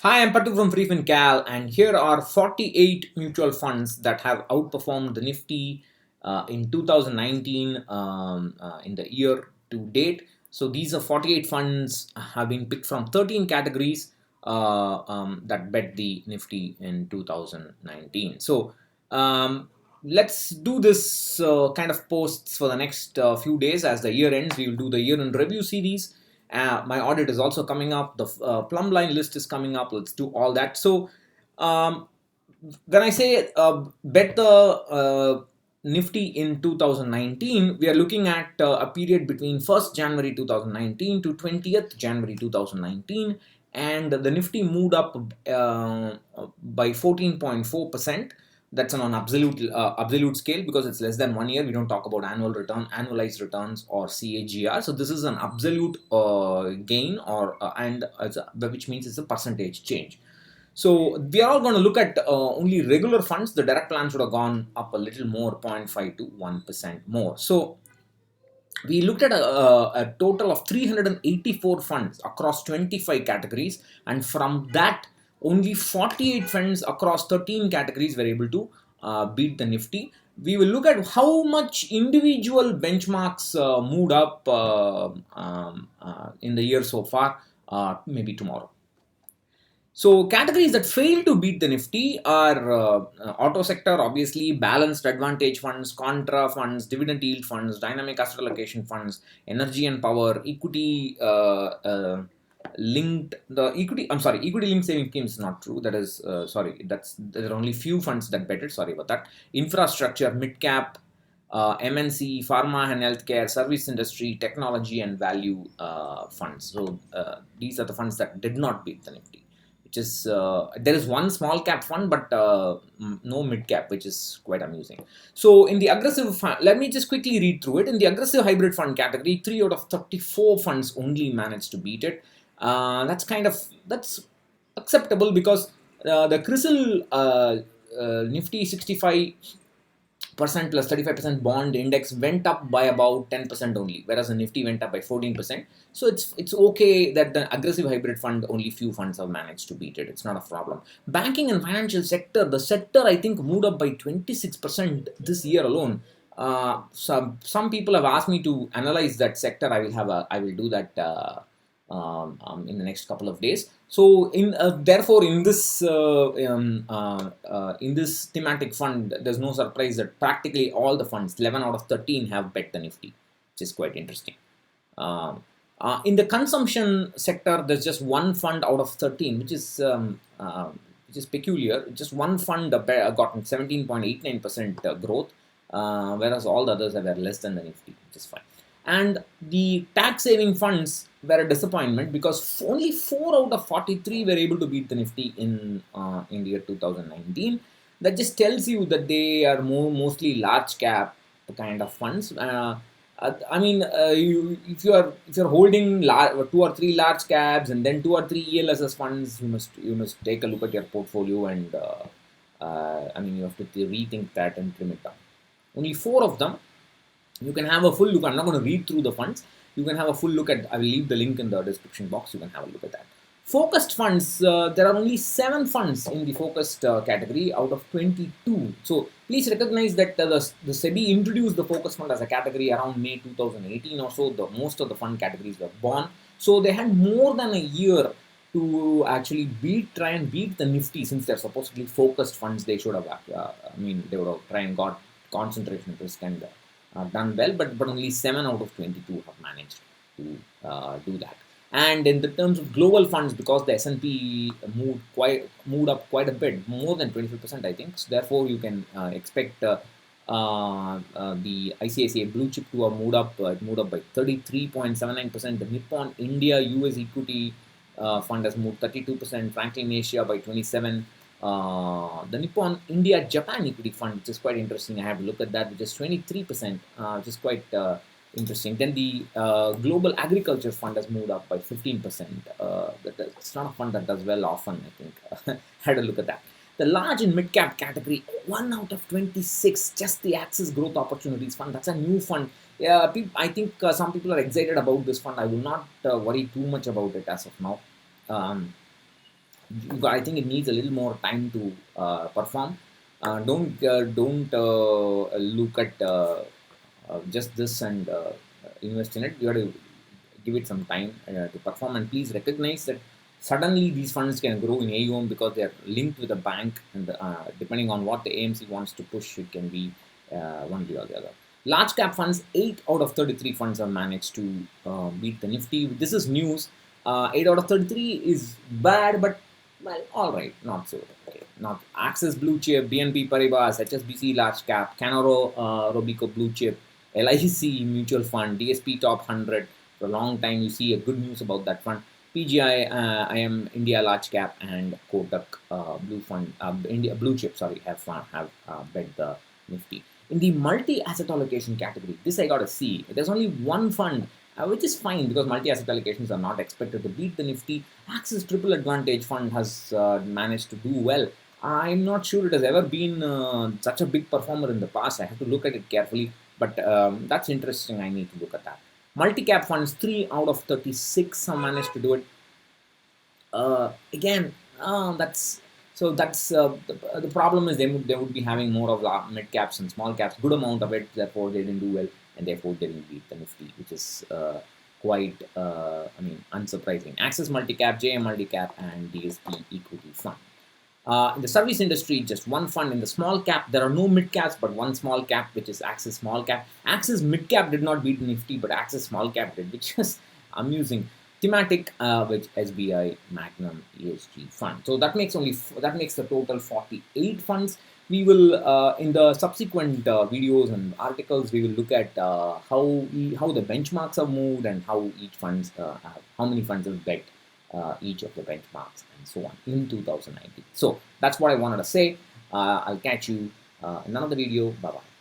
Hi, I'm Patu from freefincal, and here are 48 mutual funds that have outperformed the Nifty in 2019 in the year to date. So these are 48 funds have been picked from 13 categories that bet the Nifty in 2019. So let's do this kind of posts for the next few days. As the year ends, we will do the year in review series. My audit is also coming up. The plumb line list is coming up. Let's do all that. So um, when I say bet the Nifty in 2019, we are looking at a period between 1st January 2019 to 20th January 2019, and the Nifty moved up by 14.4%. That's on absolute scale because it's less than 1 year. We don't talk about annualized returns or CAGR. So this is an absolute gain, which means it's a percentage change. So we are all going to look at only regular funds. The direct plans would have gone up a little more, 0.5 to 1% more. So we looked at a total of 384 funds across 25 categories, and from that, only 48 funds across 13 categories were able to beat the Nifty. We will look at how much individual benchmarks moved up in the year so far, maybe tomorrow. So categories that fail to beat the Nifty are auto sector, obviously, balanced advantage funds, contra funds, dividend yield funds, dynamic asset allocation funds, energy and power, equity linked. Equity linked saving schemes is not true. That is there are only few funds that bet it. Sorry about that. Infrastructure, mid cap, MNC, pharma and healthcare, service industry, technology, and value funds. So these are the funds that did not beat the Nifty. There is one small cap fund, but no mid cap, which is quite amusing. So in the aggressive fund, let me just quickly read through it. In the aggressive hybrid fund category, 3 out of 34 funds only managed to beat it. That's acceptable because the CRISIL Nifty 65% plus 35% bond index went up by about 10% only, whereas the Nifty went up by 14%. So it's okay that the aggressive hybrid fund, only few funds have managed to beat it. It's not a problem. Banking and financial sector, the sector I think moved up by 26% this year alone. Some people have asked me to analyze that sector. I will do that in the next couple of days. So therefore in this thematic fund, there's no surprise that practically all the funds, 11 out of 13, have bet the Nifty, which is quite interesting. In the consumption sector, there's just one fund out of 13, which is peculiar. Just one fund gotten 17.89% growth, whereas all the others are less than the Nifty, which is fine. And the tax saving funds were a disappointment because only 4 out of 43 were able to beat the Nifty in the year 2019. That just tells you that they are mostly large cap kind of funds. If you're holding 2 or 3 large caps and then 2 or 3 ELSS funds, you must take a look at your portfolio and you have to rethink that and trim it down. Only 4 of them. You can have a full look. I'm not going to read through the funds. You can have a full look at. I will leave the link in the description box. You can have a look at that. Focused funds. There are only 7 funds in the focused category out of 22. So please recognize that the SEBI introduced the focused fund as a category around May 2018 or so. Most of the fund categories were born. So they had more than a year to actually try and beat the Nifty, since they're supposedly focused funds. They should have. They would have tried and got concentration risk and done well, but only 7 out of 22 have managed to do that. And in the terms of global funds, because the S&P moved up quite a bit, more than 25%, I think. So therefore, you can expect the ICICI blue chip to have moved up. It moved up by 33.79%. The Nippon India US equity fund has moved 32%. Franklin Asia by 27%. The Nippon India Japan equity fund, which is quite interesting. I have to look at that, which is 23%, which is quite interesting. Then the global agriculture fund has moved up by 15%. It's not a fund that does well often, I think. Had a look at that. The large and mid cap category, 1 out of 26, just the Axis Growth Opportunities Fund. That's a new fund. I think some people are excited about this fund. I will not worry too much about it as of now. I think it needs a little more time to perform. Don't look at just this and invest in it. You have to give it some time to perform, and please recognize that suddenly these funds can grow in AUM because they are linked with a bank, and depending on what the AMC wants to push, it can be one way or the other. Large cap funds, 8 out of 33 funds have managed to beat the Nifty. This is news. 8 out of 33 is bad, but well, all right, not so. Okay, not Axis Blue Chip, BNP Paribas, HSBC Large Cap, Canaro Robeco Blue Chip, LIC Mutual Fund, DSP Top 100. For a long time, you see a good news about that fund. PGI, IM India Large Cap, and Kotak Blue Fund, India Blue Chip. Sorry, have bet the Nifty. In the multi-asset allocation category, this I got a C. There's only one fund, which is fine because multi-asset allocations are not expected to beat the Nifty. Axis Triple Advantage Fund has managed to do well. I'm not sure it has ever been such a big performer in the past. I have to look at it carefully, but that's interesting. I need to look at that. Multi-cap funds, 3 out of 36 have managed to do it. Again, that's so that's the problem is they would be having more of mid caps and small caps, good amount of it. Therefore, they didn't do well, and therefore they didn't beat the Nifty, which is quite unsurprising. Axis Multicap, JM Multicap, and DSP Equity Fund. In the service industry, just one fund. In the small cap, there are no mid caps, but one small cap, which is Axis Small Cap. Axis Mid Cap did not beat Nifty, but Axis Small Cap did, which is amusing. Thematic, which SBI Magnum ESG Fund. So that makes the total 48 funds. We will in the subsequent videos and articles we will look at how the benchmarks have moved and how many funds have bet each of the benchmarks and so on in 2019. So that's what I wanted to say. I'll catch you in another video. Bye bye.